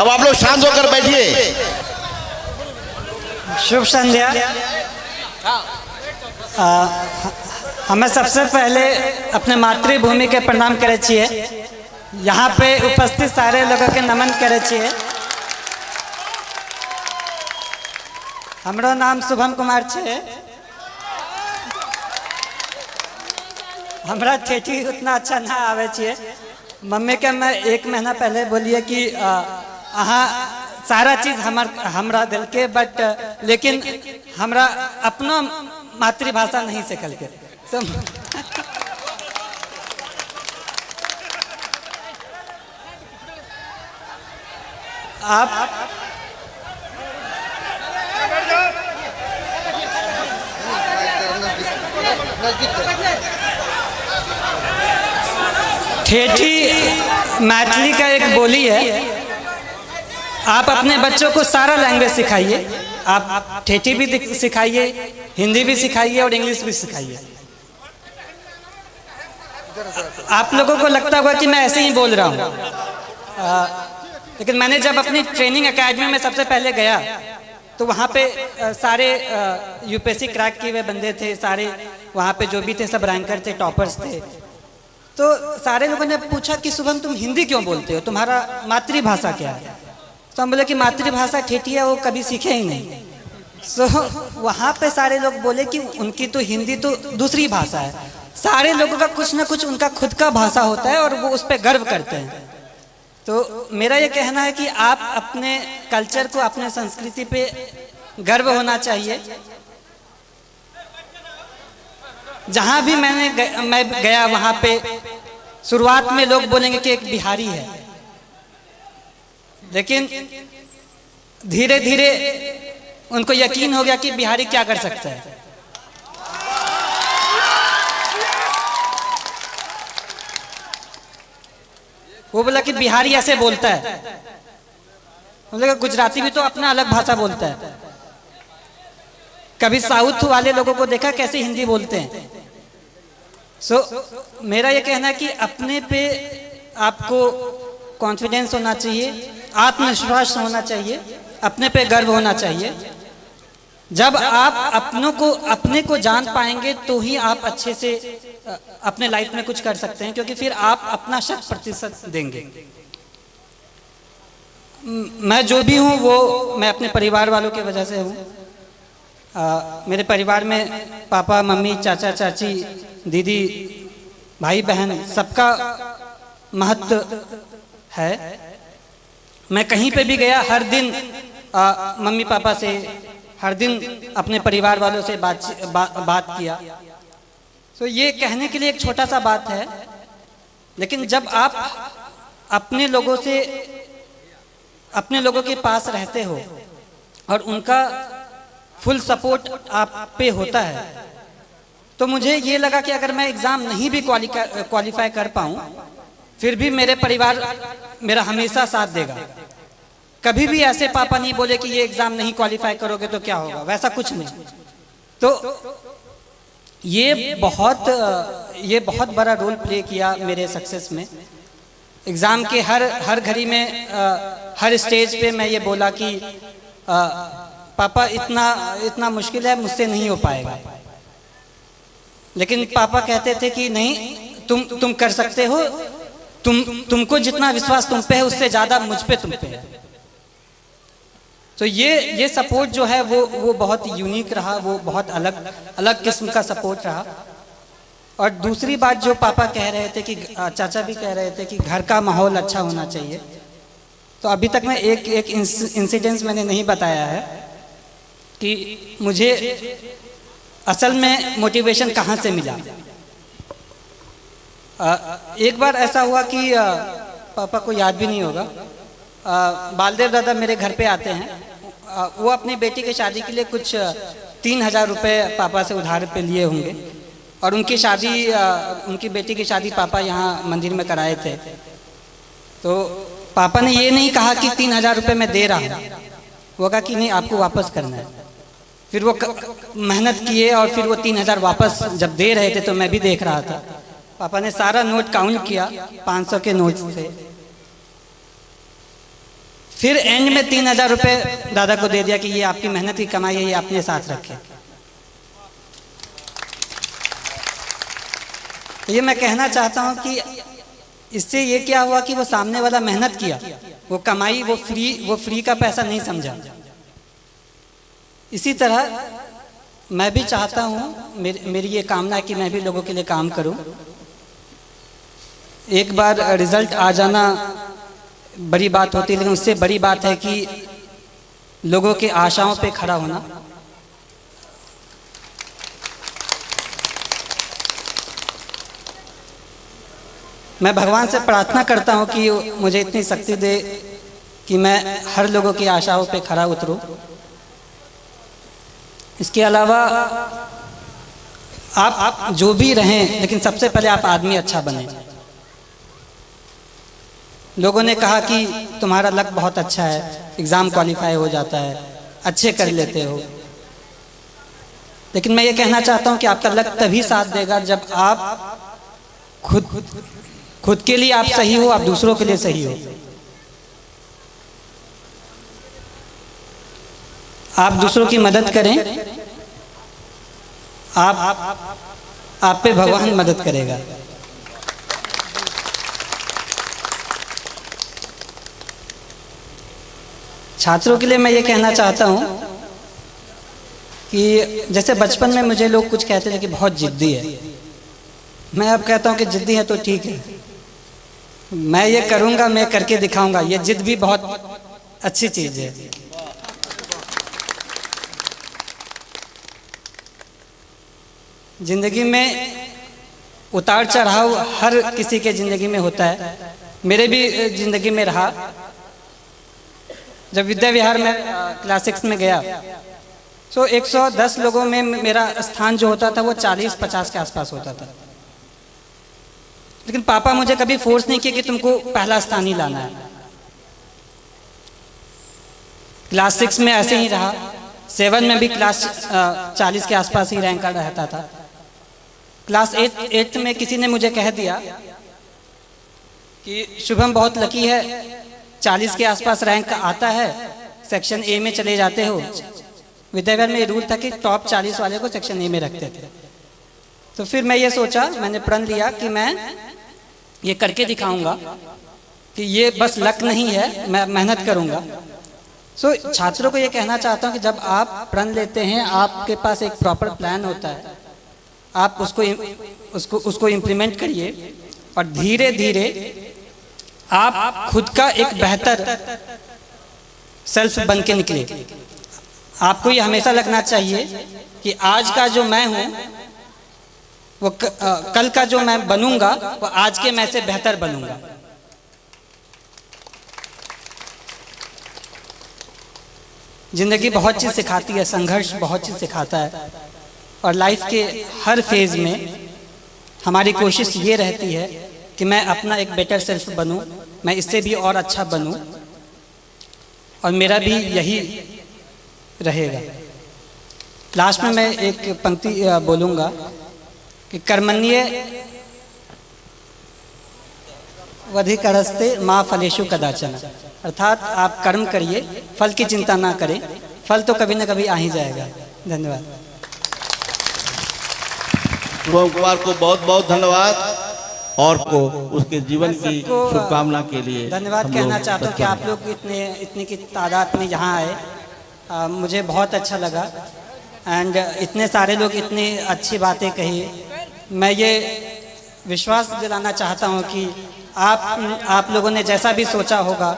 अब आप लोग शांत होकर बैठिए। शुभ संध्या। हमें सबसे पहले अपने मातृभूमि के प्रणाम करे छिए। यहाँ पे उपस्थित सारे लोगों के नमन करे छिए। हमरो नाम शुभम कुमार छे। हमरा ठेठी उतना अच्छा ना आवे छे। मम्मी के मैं 1 महीना पहले बोलिए कि अहाँ सारा चीज हमरा दिल के, बट लेकिन हमरा अपना मातृभाषा नहीं सीखल के। तो आप ठेठी मैथिली का एक बोली है। आप अपने बच्चों को सारा लैंग्वेज सिखाइए। आप ठेठी भी सिखाइए, हिंदी भी सिखाइए और इंग्लिश भी सिखाइए। आप लोगों को लगता होगा कि मैं ऐसे ही बोल रहा हूँ, लेकिन मैंने जब अपनी ट्रेनिंग एकेडमी में सबसे पहले गया तो वहाँ पे सारे यूपीएससी क्रैक किए हुए बंदे थे। सारे वहाँ पे जो भी थे सब रैंकर थे, टॉपर्स थे। तो सारे लोगों ने पूछा कि शुभम तुम हिंदी क्यों बोलते हो, तुम्हारा मातृभाषा क्या है? तो हम बोले कि मातृभाषा ठेठी है, वो कभी सीखे ही नहीं। सो वहाँ पे सारे लोग बोले कि उनकी तो हिंदी तो दूसरी भाषा है। सारे लोगों का कुछ ना कुछ उनका खुद का भाषा होता है और वो उस पर गर्व करते हैं। तो मेरा ये कहना है कि आप अपने कल्चर को, अपने संस्कृति पे गर्व होना चाहिए। जहाँ भी मैं गया वहाँ पे शुरुआत में लोग बोलेंगे कि एक बिहारी है, लेकिन धीरे धीरे उनको यकीन हो गया कि बिहारी क्या कर सकता है। वो बोला कि बिहारी ऐसे बोलता है। बोला गुजराती भी तो अपना अलग भाषा बोलता है। कभी साउथ वाले लोगों को देखा कैसे हिंदी बोलते हैं। मेरा ये कहना है कि अपने पे आपको कॉन्फिडेंस होना चाहिए, आत्मविश्वास होना चाहिए, अपने पे गर्व होना चाहिए। जब आप अपने को जान पाएंगे तो ही आप अच्छे से अपने लाइफ में कुछ कर सकते हैं, क्योंकि फिर आप अपना 100% देंगे। मैं जो भी हूँ वो मैं अपने परिवार वालों की वजह से हूँ। मेरे परिवार में पापा, मम्मी, चाचा, चाची, दीदी, भाई, बहन सबका महत्व है। मैं कहीं पे भी गया, हर दिन मम्मी पापा से, हर दिन अपने परिवार वालों से बात किया। तो ये कहने के लिए एक छोटा सा बात है, लेकिन जब आप अपने लोगों के पास रहते हो और उनका फुल सपोर्ट आप पे होता है, तो मुझे ये लगा कि अगर मैं एग्ज़ाम नहीं भी क्वालिफाई कर पाऊँ, फिर भी मेरे परिवार मेरा हमेशा साथ देगा। कभी भी ऐसे पापा नहीं बोले कि ये एग्ज़ाम नहीं क्वालिफाई करोगे तो क्या होगा, वैसा कुछ नहीं। तो ये बहुत बड़ा रोल प्ले किया मेरे सक्सेस में। एग्ज़ाम के हर घड़ी में, हर स्टेज पे मैं ये बोला कि पापा इतना मुश्किल है, मुझसे नहीं हो पाएगा। लेकिन पापा कहते थे कि नहीं, तुम कर सकते हो, तुमको जितना विश्वास तुम पे है उससे ज़्यादा मुझ पे तुम पे है। तो ये सपोर्ट जो है वो बहुत यूनिक रहा, वो बहुत अलग किस्म का सपोर्ट रहा। और दूसरी बात जो पापा कह रहे थे कि चाचा भी कह रहे थे कि घर का माहौल अच्छा होना चाहिए। तो अभी तक मैं एक इंसिडेंस मैंने नहीं बताया है कि मुझे असल में मोटिवेशन कहाँ से मिला। एक बार ऐसा हुआ कि पापा को याद भी नहीं होगा, बालदेव दादा मेरे घर पे आते हैं। वो अपनी बेटी की शादी के लिए कुछ 3000 रुपये पापा से उधार पे लिए होंगे, और उनकी बेटी की शादी पापा यहाँ मंदिर में कराए थे। तो पापा ने ये नहीं कहा कि 3000 रुपये मैं दे रहा हूँ, वो कहा कि नहीं, आपको वापस करना है। फिर वो मेहनत किए और फिर वो 3000 वापस जब दे रहे थे तो मैं भी देख रहा था। पापा ने सारा नोट काउंट किया, 500 के नोट थे। फिर एंड में 3,000 रुपये दादा को दे दिया कि ये आपकी मेहनत की कमाई है, ये अपने साथ रखें। तो ये मैं कहना चाहता हूँ कि इससे ये क्या हुआ कि वो सामने वाला मेहनत किया, वो कमाई, वो फ्री का पैसा नहीं समझा। इसी तरह मैं भी चाहता हूँ, मेरी ये कामना है कि मैं भी लोगों के लिए काम करूँ। एक बार रिजल्ट आ जाना बड़ी बात होती है, लेकिन उससे बड़ी बात है कि लोगों के आशाओं पे खड़ा होना। मैं भगवान से प्रार्थना करता हूँ कि मुझे इतनी शक्ति दे कि मैं हर लोगों की आशाओं पे खरा उतरूँ। इसके अलावा आप जो भी रहें, लेकिन सबसे पहले आप आदमी अच्छा बने। लोगों ने कहा कि तुम्हारा लक बहुत अच्छा है, एग्ज़ाम क्वालिफाई हो जाता है, अच्छे कर लेते हो। लेकिन मैं ये कहना चाहता हूँ कि आपका लक तभी साथ देगा जब आप खुद के लिए आप सही हो, आप दूसरों के लिए सही हो। आप दूसरों की मदद करें, आप पे भगवान मदद करेगा। छात्रों के लिए मैं ये कहना चाहता हूँ कि जैसे बचपन में मुझे लोग कुछ कहते थे कि बहुत जिद्दी है, मैं अब कहता हूँ कि जिद्दी है तो ठीक है, मैं ये करूँगा, मैं करके दिखाऊंगा। ये जिद भी बहुत अच्छी चीज़ है। जिंदगी में उतार चढ़ाव हर किसी के ज़िंदगी में होता है, मेरे भी ज़िंदगी में रहा। जब विद्या विहार में क्लास 6 में गया तो 110 लोगों में मेरा स्थान जो होता था वो 40-50 के आसपास होता था। लेकिन पापा मुझे कभी फोर्स नहीं किया कि तुमको पहला स्थान ही लाना है। क्लास 6 में ऐसे ही रहा, 7 में भी क्लास 40 के आसपास ही रैंक रहता था। क्लास 8 में किसी ने मुझे कह दिया कि शुभम बहुत लकी है, 40 के आसपास रैंक आता है, सेक्शन ए में चले जाते हो। विद्याविहार में ये रूल था कि टॉप 40 वाले को सेक्शन ए में रखते थे। तो फिर मैं ये सोचा, मैंने प्रण लिया कि मैं ये करके दिखाऊंगा कि ये बस लक नहीं है, मैं मेहनत करूंगा। सो छात्रों को ये कहना चाहता हूँ कि जब आप प्रण लेते हैं, आपके पास एक प्रॉपर प्लान होता है, आप उसको इम्प्लीमेंट करिए और धीरे धीरे आप खुद का एक बेहतर सेल्फ बन के निकले। आपको ये हमेशा लगना चाहिए कि आज का जो मैं हूँ वो कल का जो मैं बनूंगा वो आज के मैं से बेहतर बनूंगा। जिंदगी बहुत चीज़ सिखाती है, संघर्ष बहुत चीज़ सिखाता है, और लाइफ के हर फेज में हमारी कोशिश ये रहती है कि मैं अपना एक बेटर सेल्फ बनूं, मैं इससे भी और अच्छा बनूं, और मेरा भी यही रहेगा। लास्ट में मैं एक पंक्ति बोलूँगा कि कर्मण्ये वधिकरस्ते माँ फलेषु कदाचन, अर्थात आप कर्म करिए, फल की चिंता ना करें, फल तो कभी ना कभी आ ही जाएगा। धन्यवाद। शुभम कुमार को बहुत बहुत धन्यवाद और को उसके जीवन की शुभकामना के लिए धन्यवाद कहना चाहता हूँ कि आप लोग इतनी की तादाद में यहाँ आए, मुझे बहुत अच्छा लगा। एंड इतने सारे लोग इतनी अच्छी बातें कही। मैं ये विश्वास दिलाना चाहता हूँ कि आप लोगों ने जैसा भी सोचा होगा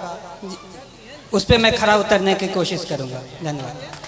उस पर मैं खरा उतरने की कोशिश करूँगा। धन्यवाद।